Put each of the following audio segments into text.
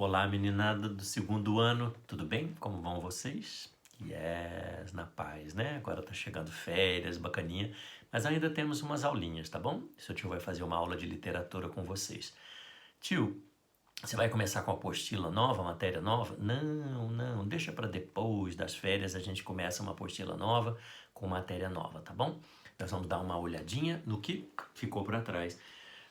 Olá, meninada do segundo ano, tudo bem? Como vão vocês? Yes, na paz, né? Agora tá chegando férias, bacaninha, mas ainda temos umas aulinhas, tá bom? Seu tio vai fazer uma aula de literatura com vocês. Tio, você vai começar com a apostila nova, matéria nova? Não, deixa para depois das férias a gente começa uma apostila nova com matéria nova, tá bom? Nós vamos dar uma olhadinha no que ficou para trás.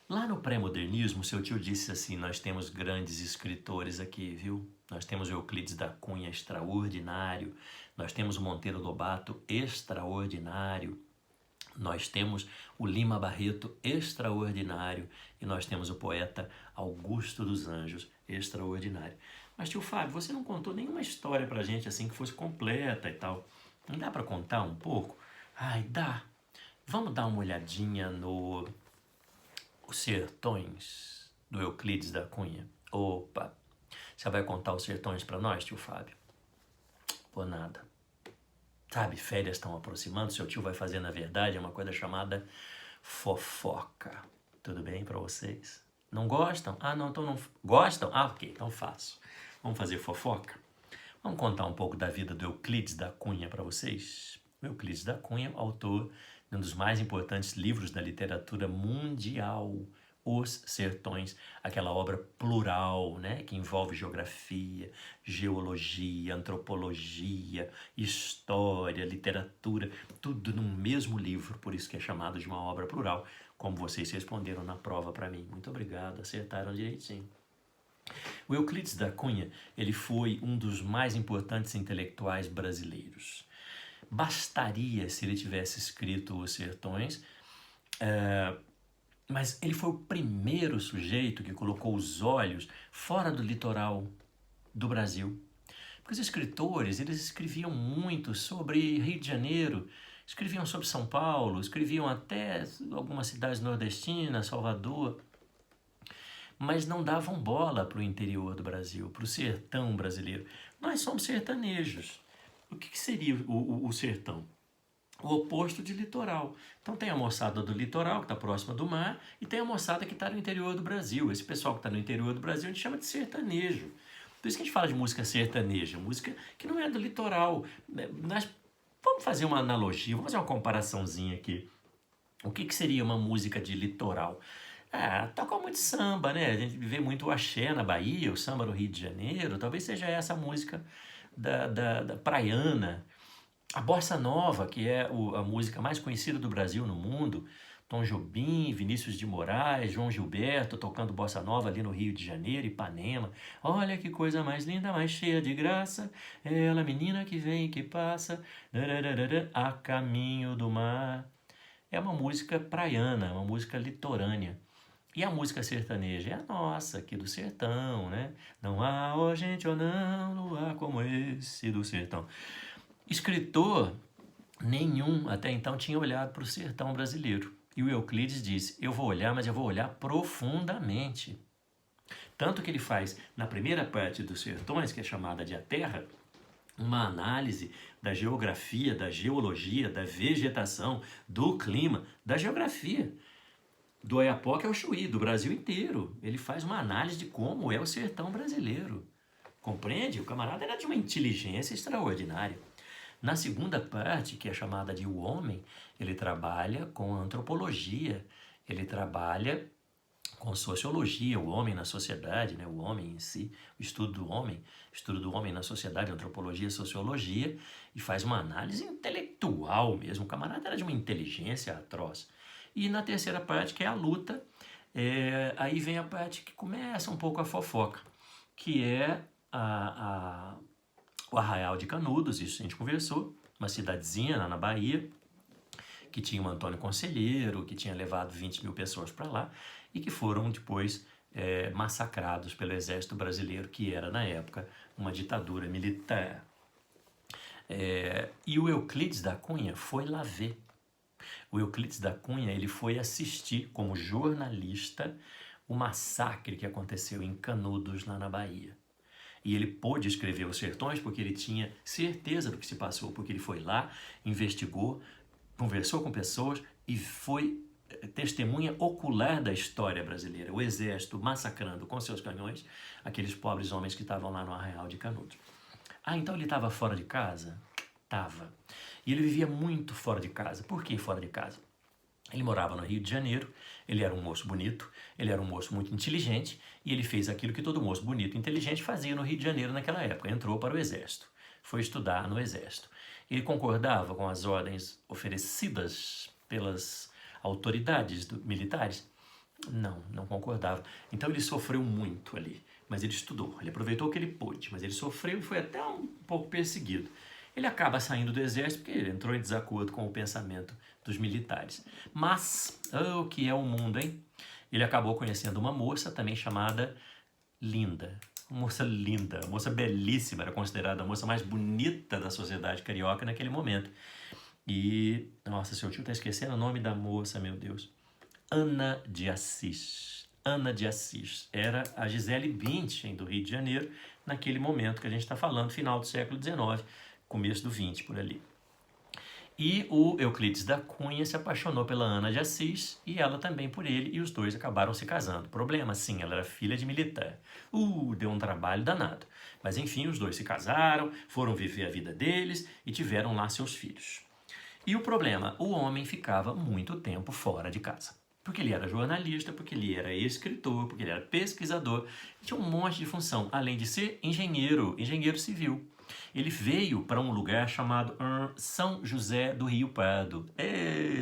Lá no pré-modernismo, seu tio disse assim, nós temos grandes escritores aqui, viu? Nós temos o Euclides da Cunha, extraordinário. Nós temos o Monteiro Lobato, extraordinário. Nós temos o Lima Barreto, extraordinário. E nós temos o poeta Augusto dos Anjos, extraordinário. Mas, tio Fábio, você não contou nenhuma história pra gente assim que fosse completa e tal. Não dá pra contar um pouco? Ai, dá. Vamos dar uma olhadinha no Os Sertões, do Euclides da Cunha. Opa, você vai contar os sertões pra nós, tio Fábio? Por nada. Sabe, férias estão aproximando, seu tio vai fazer, na verdade, uma coisa chamada fofoca. Tudo bem pra vocês? Não gostam? Ah, não, então não... Gostam? Ah, ok, então faço. Vamos fazer fofoca? Vamos contar um pouco da vida do Euclides da Cunha pra vocês? O Euclides da Cunha, autor de um dos mais importantes livros da literatura mundial, Os Sertões, aquela obra plural, né, que envolve geografia, geologia, antropologia, história, literatura, tudo num mesmo livro, por isso que é chamado de uma obra plural, como vocês responderam na prova para mim. Muito obrigado, acertaram direitinho. O Euclides da Cunha, ele foi um dos mais importantes intelectuais brasileiros. Bastaria se ele tivesse escrito Os Sertões, mas ele foi o primeiro sujeito que colocou os olhos fora do litoral do Brasil. Porque os escritores, eles escreviam muito sobre Rio de Janeiro, escreviam sobre São Paulo, escreviam até algumas cidades nordestinas, Salvador, mas não davam bola para o interior do Brasil, para o sertão brasileiro. Nós somos sertanejos. O que seria o sertão? O oposto de litoral. Então tem a moçada do litoral, que está próxima do mar, e tem a moçada que está no interior do Brasil. Esse pessoal que está no interior do Brasil a gente chama de sertanejo. Por isso que a gente fala de música sertaneja, música que não é do litoral. Nós vamos fazer uma analogia, vamos fazer uma comparaçãozinha aqui. O que seria uma música de litoral? Toca muito samba, né? A gente vê muito o axé na Bahia, o samba no Rio de Janeiro. Talvez seja essa música da praiana. A Bossa Nova, que é a música mais conhecida do Brasil no mundo, Tom Jobim, Vinícius de Moraes, João Gilberto tocando Bossa Nova ali no Rio de Janeiro, Ipanema. Olha que coisa mais linda, mais cheia de graça, ela menina que vem e que passa, a caminho do mar. É uma música praiana, uma música litorânea. E a música sertaneja é a nossa, aqui do sertão, né? Não há, ó gente, ou não, luar como esse do sertão. Escritor nenhum até então tinha olhado para o sertão brasileiro. E o Euclides disse, eu vou olhar, mas eu vou olhar profundamente. Tanto que ele faz, na primeira parte dos sertões, que é chamada de A Terra, uma análise da geografia, da geologia, da vegetação, do clima, da geografia. Do Oiapoque ao Chuí, do Brasil inteiro. Ele faz uma análise de como é o sertão brasileiro. Compreende? O camarada era de uma inteligência extraordinária. Na segunda parte, que é chamada de O Homem, ele trabalha com antropologia, ele trabalha com sociologia, o homem na sociedade, né? O homem em si, o estudo do homem na sociedade, antropologia, sociologia, e faz uma análise intelectual mesmo. O camarada era de uma inteligência atroz. E na terceira parte, que é a luta, aí vem a parte que começa um pouco a fofoca, que é o Arraial de Canudos, isso a gente conversou, uma cidadezinha lá na Bahia, que tinha um Antônio Conselheiro, que tinha levado 20 mil pessoas para lá, e que foram depois massacrados pelo exército brasileiro, que era, na época, uma ditadura militar. E o Euclides da Cunha foi lá ver. O Euclides da Cunha, ele foi assistir como jornalista o massacre que aconteceu em Canudos, lá na Bahia. E ele pôde escrever Os Sertões porque ele tinha certeza do que se passou, porque ele foi lá, investigou, conversou com pessoas e foi testemunha ocular da história brasileira. O exército massacrando com seus canhões aqueles pobres homens que estavam lá no Arraial de Canudos. Então ele estava fora de casa? Tava. E ele vivia muito fora de casa. Por que fora de casa? Ele morava no Rio de Janeiro, ele era um moço bonito, ele era um moço muito inteligente e ele fez aquilo que todo moço bonito e inteligente fazia no Rio de Janeiro naquela época. Entrou para o exército, foi estudar no exército. Ele concordava com as ordens oferecidas pelas autoridades militares? Não concordava. Então ele sofreu muito ali, mas ele estudou, ele aproveitou o que ele pôde, mas ele sofreu e foi até um pouco perseguido. Ele acaba saindo do exército porque ele entrou em desacordo com o pensamento dos militares. Mas, o que é o mundo, hein? Ele acabou conhecendo uma moça também chamada Linda. Uma moça linda, uma moça belíssima, era considerada a moça mais bonita da sociedade carioca naquele momento. E, nossa, seu tio está esquecendo o nome da moça, meu Deus. Ana de Assis. Ana de Assis. Era a Gisele Bündchen do Rio de Janeiro, naquele momento que a gente está falando, final do século XIX, começo do 20, por ali. E o Euclides da Cunha se apaixonou pela Ana de Assis e ela também por ele, e os dois acabaram se casando. Problema, sim, ela era filha de militar. Deu um trabalho danado. Mas enfim, os dois se casaram, foram viver a vida deles e tiveram lá seus filhos. E o problema, o homem ficava muito tempo fora de casa. Porque ele era jornalista, porque ele era escritor, porque ele era pesquisador, tinha um monte de função, além de ser engenheiro civil. Ele veio para um lugar chamado São José do Rio Pardo.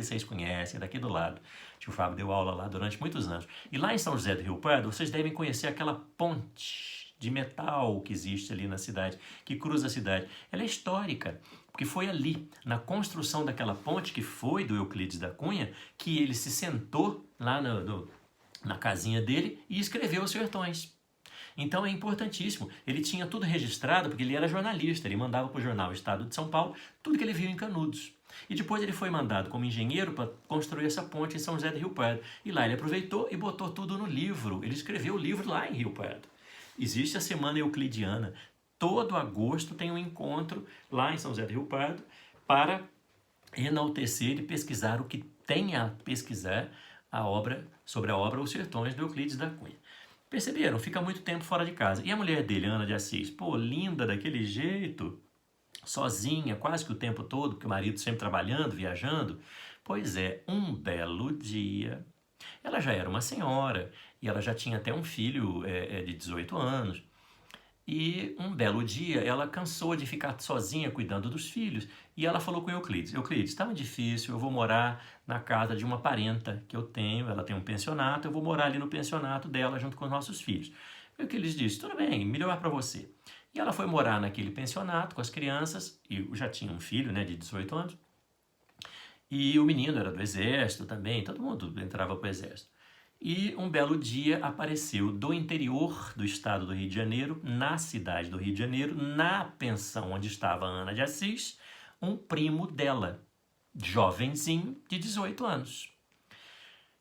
Vocês conhecem, é daqui do lado. O tio Fábio deu aula lá durante muitos anos. E lá em São José do Rio Pardo, vocês devem conhecer aquela ponte de metal que existe ali na cidade, que cruza a cidade. Ela é histórica, porque foi ali, na construção daquela ponte, que foi do Euclides da Cunha, que ele se sentou lá na casinha dele e escreveu os sertões. Então é importantíssimo. Ele tinha tudo registrado porque ele era jornalista. Ele mandava para o jornal Estado de São Paulo tudo que ele viu em Canudos. E depois ele foi mandado como engenheiro para construir essa ponte em São José do Rio Pardo. E lá ele aproveitou e botou tudo no livro. Ele escreveu o livro lá em Rio Pardo. Existe a Semana Euclidiana. Todo agosto tem um encontro lá em São José do Rio Pardo para enaltecer e pesquisar o que tem a pesquisar sobre a obra Os Sertões do Euclides da Cunha. Perceberam? Fica muito tempo fora de casa. E a mulher dele, Ana de Assis, linda daquele jeito, sozinha, quase que o tempo todo, porque o marido sempre trabalhando, viajando. Pois é, um belo dia, ela já era uma senhora, e ela já tinha até um filho de 18 anos. E um belo dia, ela cansou de ficar sozinha cuidando dos filhos, e ela falou com Euclides, está muito difícil, eu vou morar na casa de uma parenta que eu tenho, ela tem um pensionato, eu vou morar ali no pensionato dela junto com os nossos filhos. Euclides disse, tudo bem, melhor para você. E ela foi morar naquele pensionato com as crianças, e já tinha um filho de 18 anos, e o menino era do exército também, todo mundo entrava para o exército. E um belo dia apareceu do interior do estado do Rio de Janeiro, na cidade do Rio de Janeiro, na pensão onde estava a Ana de Assis, um primo dela, jovenzinho de 18 anos,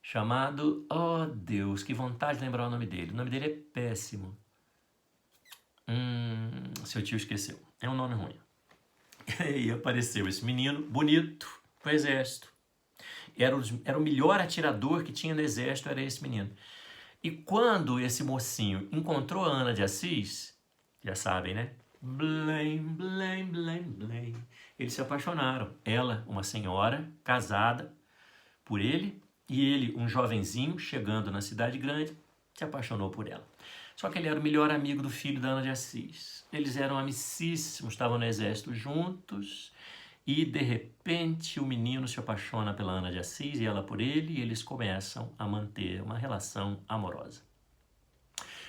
chamado, Deus, que vontade de lembrar o nome dele. O nome dele é péssimo. Seu tio esqueceu. É um nome ruim. E apareceu esse menino bonito pro exército. Era o melhor atirador que tinha no exército, era esse menino. E quando esse mocinho encontrou a Ana de Assis, já sabem, né? Blém, blém, blém, blém. Eles se apaixonaram. Ela, uma senhora, casada por ele, e ele, um jovenzinho, chegando na cidade grande, se apaixonou por ela. Só que ele era o melhor amigo do filho da Ana de Assis. Eles eram amicíssimos, estavam no exército juntos. E, de repente, o menino se apaixona pela Ana de Assis e ela por ele, e eles começam a manter uma relação amorosa.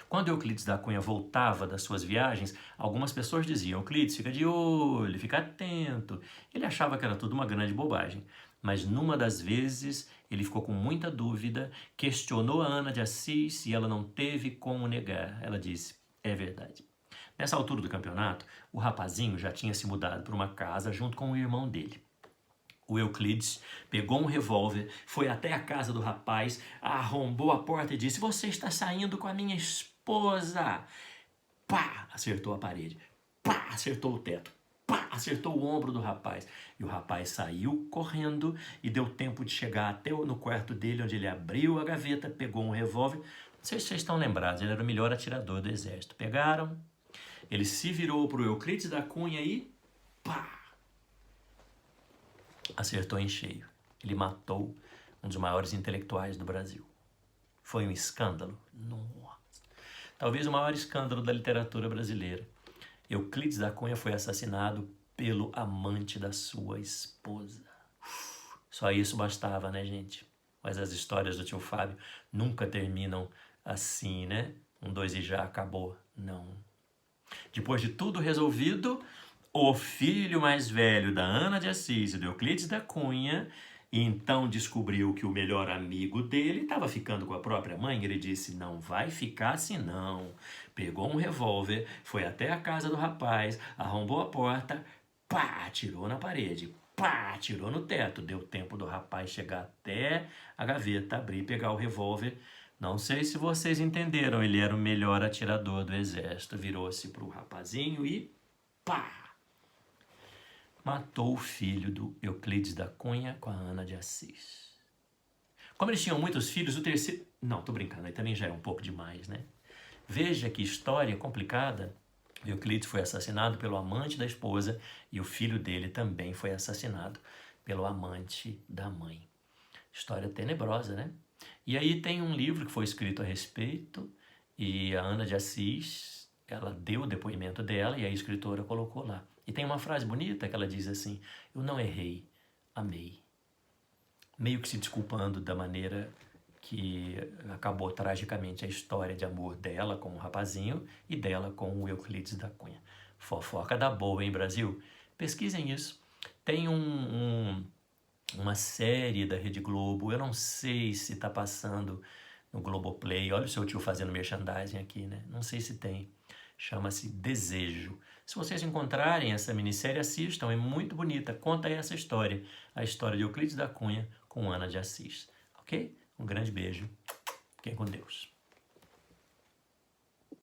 Quando Euclides da Cunha voltava das suas viagens, algumas pessoas diziam, Euclides, fica de olho, fica atento. Ele achava que era tudo uma grande bobagem, mas numa das vezes ele ficou com muita dúvida, questionou a Ana de Assis e ela não teve como negar. Ela disse, é verdade. Nessa altura do campeonato, o rapazinho já tinha se mudado para uma casa junto com o irmão dele. O Euclides pegou um revólver, foi até a casa do rapaz, arrombou a porta e disse, você está saindo com a minha esposa. Pá! Acertou a parede. Pá! Acertou o teto. pá, acertou o ombro do rapaz. E o rapaz saiu correndo e deu tempo de chegar até no quarto dele, onde ele abriu a gaveta, pegou um revólver. Não sei se vocês estão lembrados, ele era o melhor atirador do exército. Pegaram, ele se virou para o Euclides da Cunha e pá! Acertou em cheio. Ele matou um dos maiores intelectuais do Brasil. Foi um escândalo. Nossa. Talvez o maior escândalo da literatura brasileira. Euclides da Cunha foi assassinado pelo amante da sua esposa. Só isso bastava, né, gente? Mas as histórias do tio Fábio nunca terminam assim, né? 1, 2 e já acabou. Não. Depois de tudo resolvido, o filho mais velho da Ana de Assis e do Euclides da Cunha, então descobriu que o melhor amigo dele estava ficando com a própria mãe. Ele disse, não vai ficar assim não. Pegou um revólver, foi até a casa do rapaz, arrombou a porta, pá, atirou na parede, pá, atirou no teto. Deu tempo do rapaz chegar até a gaveta, abrir e pegar o revólver. Não sei se vocês entenderam, ele era o melhor atirador do exército. Virou-se para o rapazinho e pá! Matou o filho do Euclides da Cunha com a Ana de Assis. Como eles tinham muitos filhos, o terceiro... Não, tô brincando, aí também já é um pouco demais, né? Veja que história complicada. Euclides foi assassinado pelo amante da esposa e o filho dele também foi assassinado pelo amante da mãe. História tenebrosa, né? E aí tem um livro que foi escrito a respeito e a Ana de Assis, ela deu o depoimento dela e a escritora colocou lá. E tem uma frase bonita que ela diz assim, eu não errei, amei. Meio que se desculpando da maneira que acabou tragicamente a história de amor dela com o rapazinho e dela com o Euclides da Cunha. Fofoca da boa, hein, Brasil? Pesquisem isso. Tem uma série da Rede Globo, eu não sei se está passando no Globoplay, olha o seu tio fazendo merchandising aqui, né? Não sei se tem. Chama-se Desejo. Se vocês encontrarem essa minissérie, assistam, é muito bonita. Conta essa história, a história de Euclides da Cunha com Ana de Assis. Ok? Um grande beijo. Fiquem com Deus.